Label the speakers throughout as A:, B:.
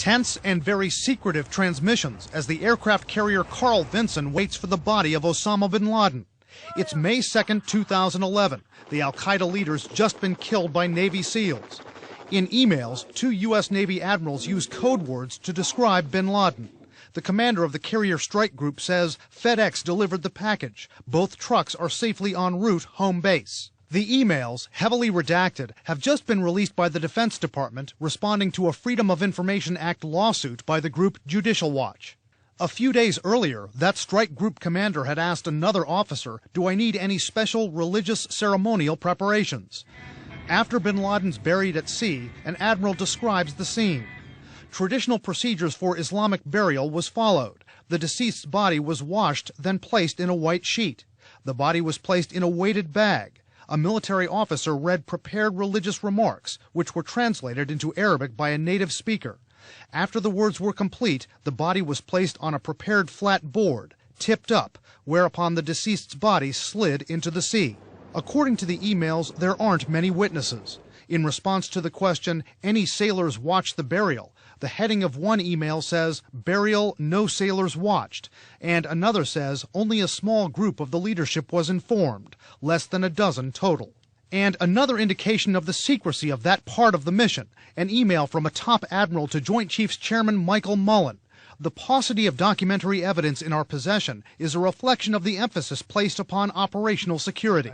A: Tense and very secretive transmissions as the aircraft carrier Carl Vinson waits for the body of Osama bin Laden. It's May 2nd, 2011. The al-Qaeda leader's just been killed by Navy SEALs. In emails, 2 U.S. Navy admirals use code words to describe bin Laden. The commander of the carrier strike group says FedEx delivered the package. Both trucks are safely en route home base. The emails, heavily redacted, have just been released by the Defense Department, responding to a Freedom of Information Act lawsuit by the group Judicial Watch. A few days earlier, that strike group commander had asked another officer, "Do I need any special religious ceremonial preparations?" After bin Laden's buried at sea, an admiral describes the scene. Traditional procedures for Islamic burial was followed. The deceased's body was washed, then placed in a white sheet. The body was placed in a weighted bag. A military officer read prepared religious remarks, which were translated into Arabic by a native speaker. After the words were complete, the body was placed on a prepared flat board, tipped up, whereupon the deceased's body slid into the sea. According to the emails, there aren't many witnesses. In response to the question, "Any sailors watched the burial?" the heading of one email says, "Burial, no sailors watched," and another says, "Only a small group of the leadership was informed, less than a dozen total." And another indication of the secrecy of that part of the mission, an email from a top admiral to Joint Chiefs Chairman Michael Mullen. The paucity of documentary evidence in our possession is a reflection of the emphasis placed upon operational security.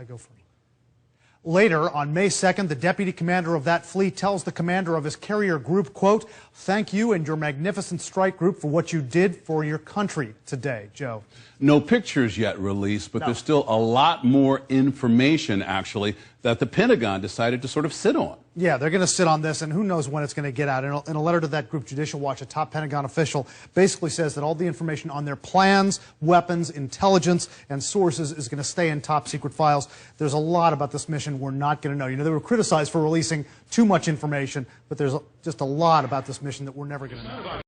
A: Later, on May 2nd, the deputy commander of that fleet tells the commander of his carrier group, quote, "Thank you and your magnificent strike group for what you did for your country today." Joe.
B: No pictures yet released, but there's still a lot more information, actually, that the Pentagon decided to sort of sit on.
A: Yeah, they're going to sit on this, and who knows when it's going to get out. In a letter to that group, Judicial Watch, a top Pentagon official basically says that all the information on their plans, weapons, intelligence, and sources is going to stay in top secret files. There's a lot about this mission we're not going to know. You know, they were criticized for releasing too much information, but there's just a lot about this mission that we're never going to know.